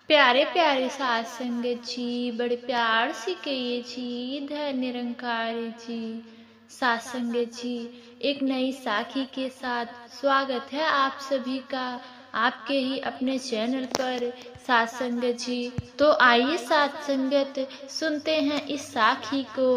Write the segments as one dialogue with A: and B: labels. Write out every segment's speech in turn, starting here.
A: प्यारे प्यारे साथ संगत जी, बड़े प्यार से कहिए जी, धन निरंकार जी। साथ संगत जी, एक नई साखी के साथ स्वागत है आप सभी का आपके ही अपने चैनल पर साथ संगत जी। तो आइए साथ संगत सुनते हैं इस साखी को।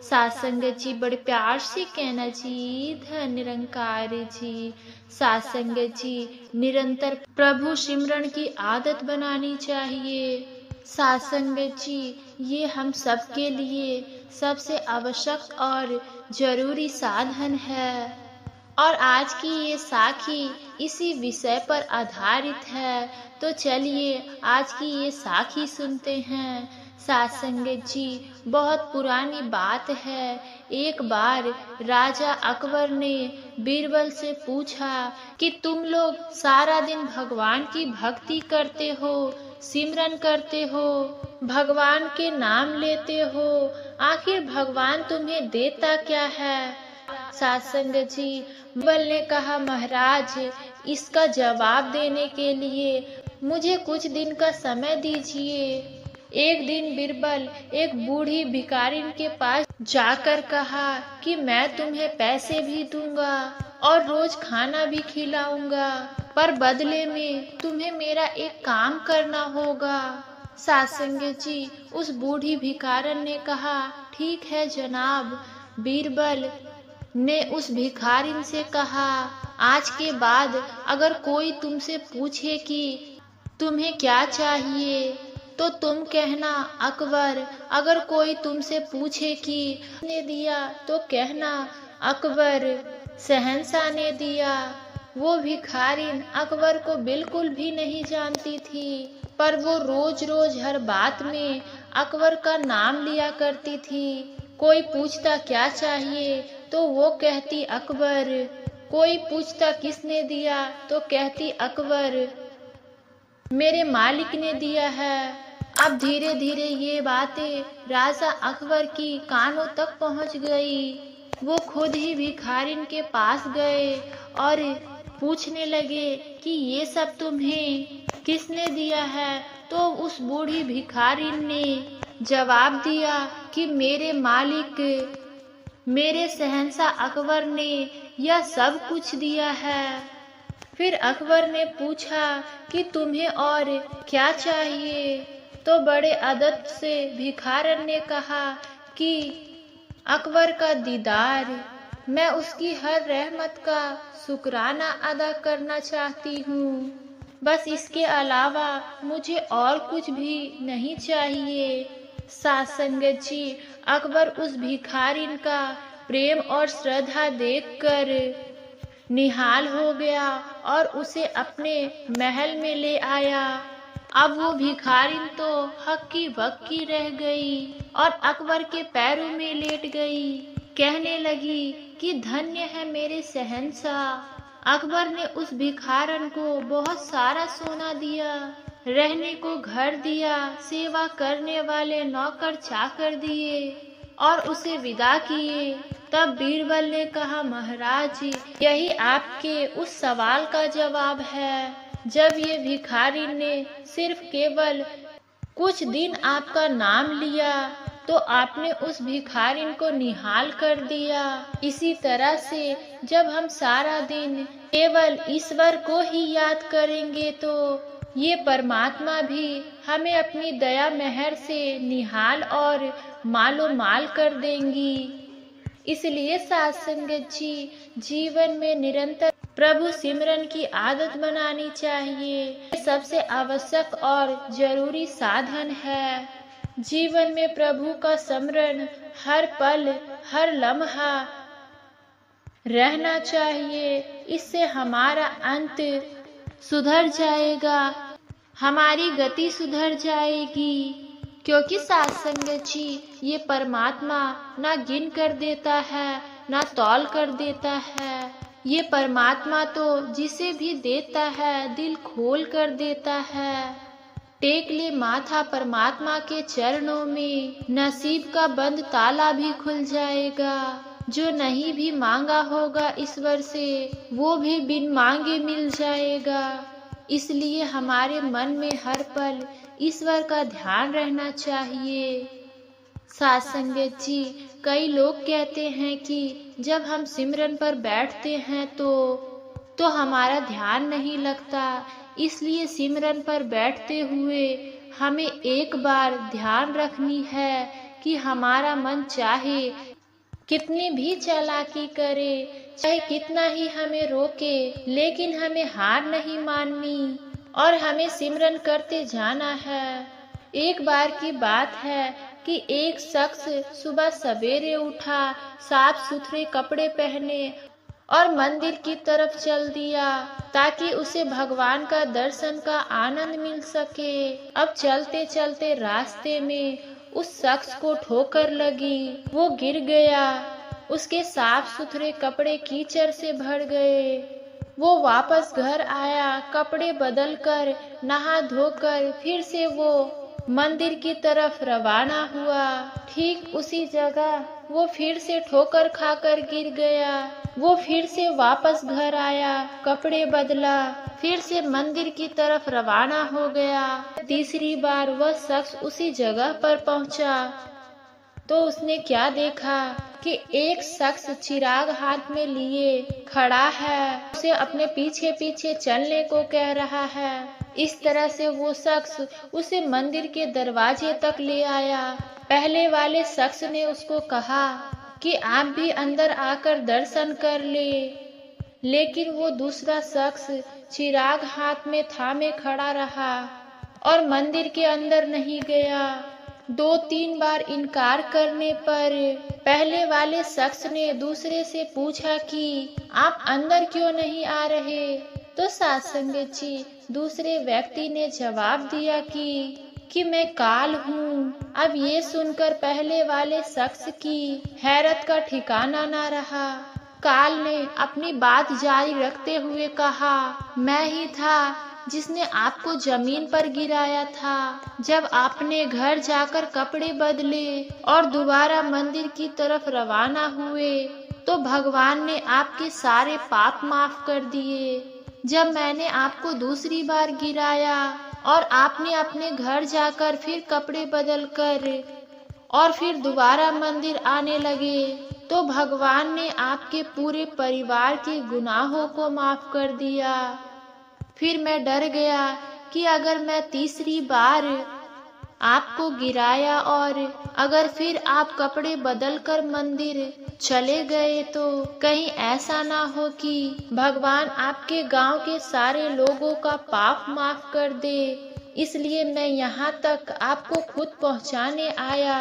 A: साथ संगत जी, बड़े प्यार से कहना जी, धन निरंकार जी। साथ संगत जी, निरंतर प्रभु सिमरन की आदत बनानी चाहिए। साथ संगत जी, ये हम सब के लिए सबसे आवश्यक और जरूरी साधन है। और आज की ये साखी इसी विषय पर आधारित है। तो चलिए आज की ये साखी सुनते हैं। साथ संगत जी, बहुत पुरानी बात है। एक बार राजा अकबर ने बीरबल से पूछा कि तुम लोग सारा दिन भगवान की भक्ति करते हो, सिमरन करते हो, भगवान के नाम लेते हो, आखिर भगवान तुम्हें देता क्या है? साथ संगत जी, बीरबल ने कहा, महाराज, इसका जवाब देने के लिए मुझे कुछ दिन का समय दीजिए। एक दिन बीरबल एक बूढ़ी भिखारिन के पास जाकर कहा कि मैं तुम्हें पैसे भी दूंगा और रोज खाना भी खिलाऊंगा, पर बदले में तुम्हें मेरा एक काम करना होगा। साथ संगत जी, उस बूढ़ी भिखारन ने कहा, ठीक है जनाब। बीरबल ने उस भिखारिन से कहा, आज के बाद अगर कोई तुमसे पूछे कि तुम्हें क्या चाहिए तो तुम कहना अकबर। अगर कोई तुमसे पूछे कि किसने दिया तो कहना अकबर, शहंशाह ने दिया। वो भिखारिन अकबर को बिल्कुल भी नहीं जानती थी, पर वो रोज रोज हर बात में अकबर का नाम लिया करती थी। कोई पूछता क्या चाहिए तो वो कहती अकबर, कोई पूछता किसने दिया तो कहती अकबर, मेरे मालिक ने दिया है। अब धीरे धीरे ये बातें राजा अकबर की कानों तक पहुंच गई। वो खुद ही भिखारिन के पास गए और पूछने लगे कि ये सब तुम्हें किसने दिया है। तो उस बूढ़ी भिखारिन ने जवाब दिया कि मेरे मालिक, मेरे शहंशाह अकबर ने यह सब कुछ दिया है। फिर अकबर ने पूछा कि तुम्हें और क्या चाहिए। तो बड़े अदब से भिखारन ने कहा कि अकबर का दीदार, मैं उसकी हर रहमत का शुक्राना अदा करना चाहती हूँ, बस इसके अलावा मुझे और कुछ भी नहीं चाहिए। साथ संगत जी, अकबर उस भिखारिन का प्रेम और श्रद्धा देखकर निहाल हो गया और उसे अपने महल में ले आया। अब वो भिखारिन तो हक्की बक्की रह गई और अकबर के पैरों में लेट गई। कहने लगी कि धन्य है मेरे शहंशाह। अकबर ने उस भिखारन को बहुत सारा सोना दिया, रहने को घर दिया, सेवा करने वाले नौकर चाकर दिए और उसे विदा किए। तब बीरबल ने कहा, महाराज, यही आपके उस सवाल का जवाब है। जब ये भिखारी ने सिर्फ केवल कुछ दिन आपका नाम लिया तो आपने उस भिखारिन को निहाल कर दिया। इसी तरह से जब हम सारा दिन केवल ईश्वर को ही याद करेंगे तो ये परमात्मा भी हमें अपनी दया मेहर से निहाल और मालो माल कर देंगी। इसलिए साथ संगत जी, जीवन में निरंतर प्रभु सिमरन की आदत बनानी चाहिए। ये सबसे आवश्यक और जरूरी साधन है। जीवन में प्रभु का स्मरण हर पल हर लम्हा रहना चाहिए। इससे हमारा अंत सुधर जाएगा, हमारी गति सुधर जाएगी। क्योंकि साथ संगत जी, ये परमात्मा ना गिन कर देता है ना तौल कर देता है। ये परमात्मा तो जिसे भी देता है दिल खोल कर देता है। टेक ले माथा परमात्मा के चरणों में, नसीब का बंद ताला भी खुल जाएगा। जो नहीं भी मांगा होगा ईश्वर से वो भी बिन मांगे मिल जाएगा। इसलिए हमारे मन में हर पल ईश्वर का ध्यान रहना चाहिए। साथ संगत जी, कई लोग कहते हैं कि जब हम सिमरन पर बैठते हैं तो हमारा ध्यान नहीं लगता। इसलिए सिमरन पर बैठते हुए हमें एक बार ध्यान रखनी है कि हमारा मन चाहे कितनी भी चालाकी करे, चाहे कितना ही हमें रोके, लेकिन हमें हार नहीं माननी और हमें सिमरन करते जाना है। एक बार की बात है कि एक शख्स सुबह सवेरे उठा, साफ सुथरे कपड़े पहने और मंदिर की तरफ चल दिया ताकि उसे भगवान का दर्शन का आनंद मिल सके। अब चलते चलते रास्ते में उस शख्स को ठोकर लगी, वो गिर गया। उसके साफ सुथरे कपड़े कीचड़ से भर गए। वो वापस घर आया, कपड़े बदलकर, नहा धोकर फिर से वो मंदिर की तरफ रवाना हुआ। ठीक उसी जगह वो फिर से ठोकर खाकर गिर गया। वो फिर से वापस घर आया, कपड़े बदला, फिर से मंदिर की तरफ रवाना हो गया। तीसरी बार वह शख्स उसी जगह पर पहुंचा तो उसने क्या देखा कि एक शख्स चिराग हाथ में लिए खड़ा है, उसे अपने पीछे पीछे चलने को कह रहा है। इस तरह से वो शख्स उसे मंदिर के दरवाजे तक ले आया। पहले वाले शख्स ने उसको कहा कि आप भी अंदर आकर दर्शन कर ले, लेकिन वो दूसरा शख्स चिराग हाथ में थामे खड़ा रहा और मंदिर के अंदर नहीं गया। 2-3 बार इनकार करने पर पहले वाले शख्स ने दूसरे से पूछा कि आप अंदर क्यों नहीं आ रहे। तो साथ संगत जी, दूसरे व्यक्ति ने जवाब दिया कि मैं काल हूँ। अब ये सुनकर पहले वाले शख्स की हैरत का ठिकाना ना रहा। काल ने अपनी बात जारी रखते हुए कहा, मैं ही था जिसने आपको जमीन पर गिराया था। जब आपने घर जाकर कपड़े बदले और दोबारा मंदिर की तरफ रवाना हुए तो भगवान ने आपके सारे पाप माफ कर दिए। जब मैंने आपको दूसरी बार गिराया और आपने अपने घर जाकर फिर कपड़े बदल कर और फिर दोबारा मंदिर आने लगे तो भगवान ने आपके पूरे परिवार के गुनाहों को माफ कर दिया। फिर मैं डर गया कि अगर मैं तीसरी बार आपको गिराया और अगर फिर आप कपड़े बदलकर मंदिर चले गए तो कहीं ऐसा ना हो कि भगवान आपके गांव के सारे लोगों का पाप माफ कर दे। इसलिए मैं यहाँ तक आपको खुद पहुँचाने आया।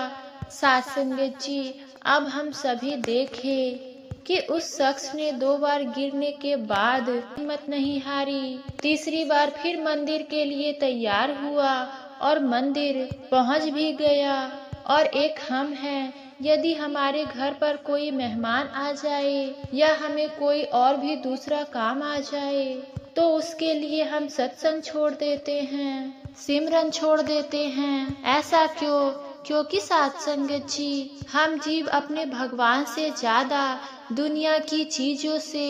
A: साथ संगत जी, अब हम सभी देखें कि उस शख्स ने 2 बार गिरने के बाद हिम्मत नहीं हारी। तीसरी बार फिर मंदिर के लिए तैयार हुआ और मंदिर पहुंच भी गया। और एक हम हैं, यदि हमारे घर पर कोई मेहमान आ जाए या हमें कोई और भी दूसरा काम आ जाए तो उसके लिए हम सत्संग छोड़ देते हैं, सिमरन छोड़ देते हैं। ऐसा क्यों? क्योंकि साथ संगत जी, हम जीव अपने भगवान से ज्यादा दुनिया की चीजों से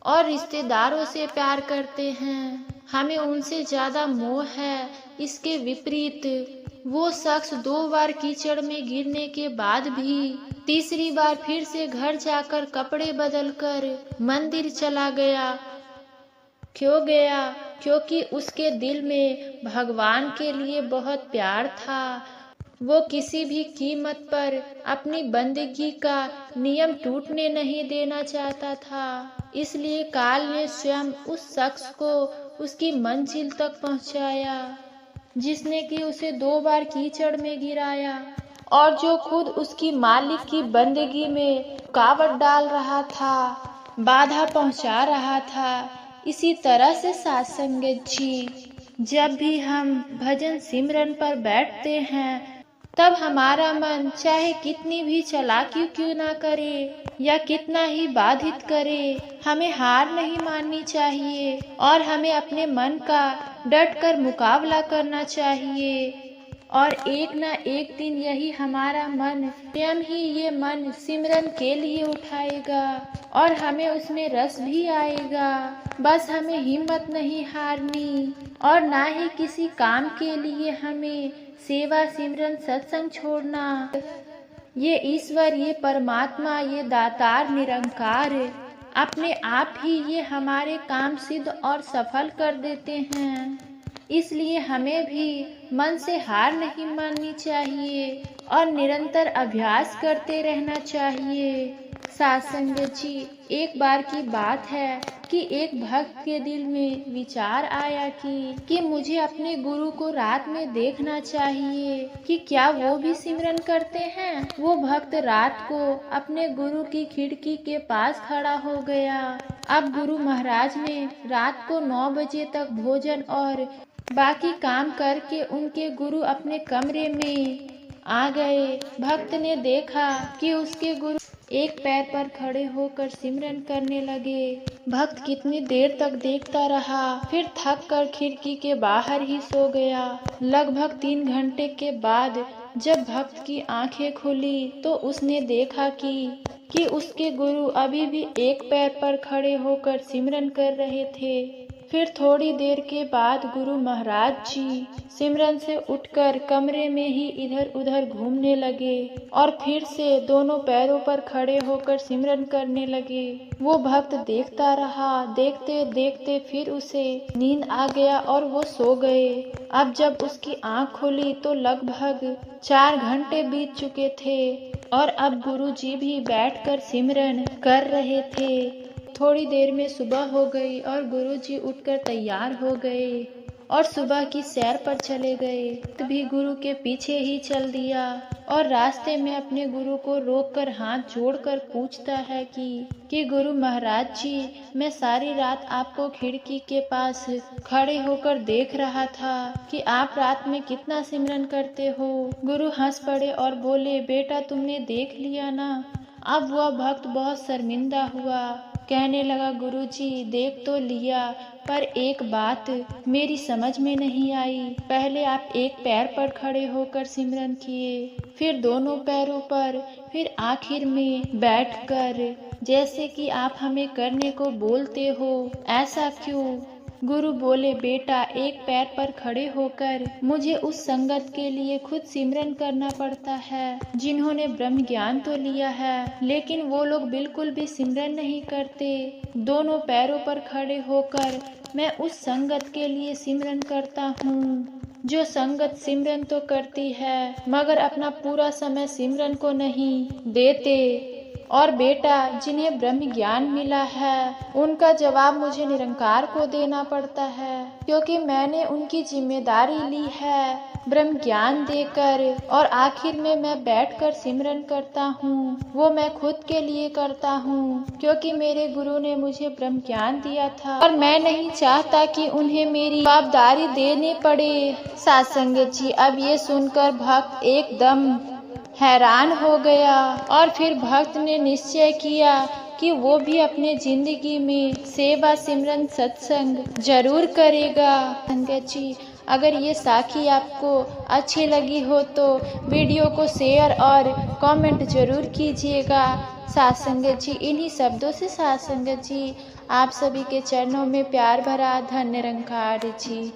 A: और रिश्तेदारों से प्यार करते हैं। हमें उनसे ज्यादा मोह है। इसके विपरीत वो शख्स 2 बार कीचड़ में गिरने के बाद भी तीसरी बार फिर से घर जाकर कपड़े बदलकर मंदिर चला गया। क्यों गया? क्योंकि उसके दिल में भगवान के लिए बहुत प्यार था। वो किसी भी कीमत पर अपनी बंदगी का नियम टूटने नहीं देना चाहता था। इसलिए काल ने स्वयं उस शख्स को उसकी मंजिल तक पहुंचाया जिसने कि उसे 2 बार कीचड़ में गिराया और जो खुद उसकी मालिक की बंदगी में रुकावट डाल रहा था, बाधा पहुंचा रहा था। इसी तरह से साथ संगत जी, जब भी हम भजन सिमरन पर बैठते हैं तब हमारा मन चाहे कितनी भी चालाकी क्यों ना करे या कितना ही बाधित करे, हमें हार नहीं माननी चाहिए और हमें अपने मन का डट कर मुकाबला करना चाहिए और एक न एक दिन यही हमारा मन, स्वयं ही ये मन सिमरन के लिए उठाएगा और हमें उसमें रस भी आएगा। बस हमें हिम्मत नहीं हारनी और ना ही किसी काम के लिए हमें सेवा सिमरन सत्संग छोड़ना। ये ईश्वर, ये परमात्मा, ये दातार निरंकार अपने आप ही ये हमारे काम सिद्ध और सफल कर देते हैं। इसलिए हमें भी मन से हार नहीं माननी चाहिए और निरंतर अभ्यास करते रहना चाहिए। साथ संगत जी, एक बार की बात है कि एक भक्त के दिल में विचार आया कि मुझे अपने गुरु को रात में देखना चाहिए कि क्या वो भी सिमरन करते हैं। वो भक्त रात को अपने गुरु की खिड़की के पास खड़ा हो गया। अब गुरु महाराज ने रात को 9 बजे तक भोजन और बाकी काम करके उनके गुरु अपने कमरे में आ गए। भक्त ने देखा कि उसके गुरु एक पैर पर खड़े होकर सिमरन करने लगे। भक्त कितनी देर तक देखता रहा, फिर थक कर खिड़की के बाहर ही सो गया। लगभग 3 घंटे के बाद जब भक्त की आंखें खुली तो उसने देखा कि उसके गुरु अभी भी एक पैर पर खड़े होकर सिमरन कर रहे थे। फिर थोड़ी देर के बाद गुरु महाराज जी सिमरन से उठकर कमरे में ही इधर उधर घूमने लगे और फिर से दोनों पैरों पर खड़े होकर सिमरन करने लगे। वो भक्त देखता रहा। देखते देखते फिर उसे नींद आ गया और वो सो गए। अब जब उसकी आंख खुली तो लगभग 4 घंटे बीत चुके थे और अब गुरु जी भी बैठकर सिमरन कर रहे थे। थोड़ी देर में सुबह हो गई और गुरुजी उठकर तैयार हो गए और सुबह की सैर पर चले गए। तभी गुरु के पीछे ही चल दिया और रास्ते में अपने गुरु को रोककर हाथ जोड़कर पूछता है कि गुरु महाराज जी, मैं सारी रात आपको खिड़की के पास खड़े होकर देख रहा था कि आप रात में कितना सिमरन करते हो। गुरु हंस पड़े और बोले, बेटा तुमने देख लिया ना। अब वह भक्त बहुत शर्मिंदा हुआ। कहने लगा, गुरुजी देख तो लिया, पर एक बात मेरी समझ में नहीं आई। पहले आप एक पैर पर खड़े होकर सिमरन किए, फिर दोनों पैरों पर, फिर आखिर में बैठकर, जैसे कि आप हमें करने को बोलते हो। ऐसा क्यों? गुरु बोले, बेटा एक पैर पर खड़े होकर मुझे उस संगत के लिए खुद सिमरन करना पड़ता है जिन्होंने ब्रह्म ज्ञान तो लिया है, लेकिन वो लोग बिल्कुल भी सिमरन नहीं करते। दोनों पैरों पर खड़े होकर मैं उस संगत के लिए सिमरन करता हूँ जो संगत सिमरन तो करती है मगर अपना पूरा समय सिमरन को नहीं देते। और बेटा जिन्हें ब्रह्म ज्ञान मिला है उनका जवाब मुझे निरंकार को देना पड़ता है, क्योंकि मैंने उनकी जिम्मेदारी ली है ब्रह्म ज्ञान देकर। और आखिर में मैं बैठकर सिमरन करता हूँ, वो मैं खुद के लिए करता हूँ, क्योंकि मेरे गुरु ने मुझे ब्रह्म ज्ञान दिया था और मैं नहीं चाहता कि उन्हें मेरी जवाबदारी देनी पड़े। साथ संगत जी, अब ये सुनकर भक्त एकदम हैरान हो गया और फिर भक्त ने निश्चय किया कि वो भी अपने जिंदगी में सेवा सिमरन सत्संग जरूर करेगा। संगत जी, अगर ये साखी आपको अच्छी लगी हो तो वीडियो को शेयर और कमेंट जरूर कीजिएगा। साथ संगत जी, इन्हीं शब्दों से साथ संगत जी आप सभी के चरणों में प्यार भरा धन्य निरंकार जी।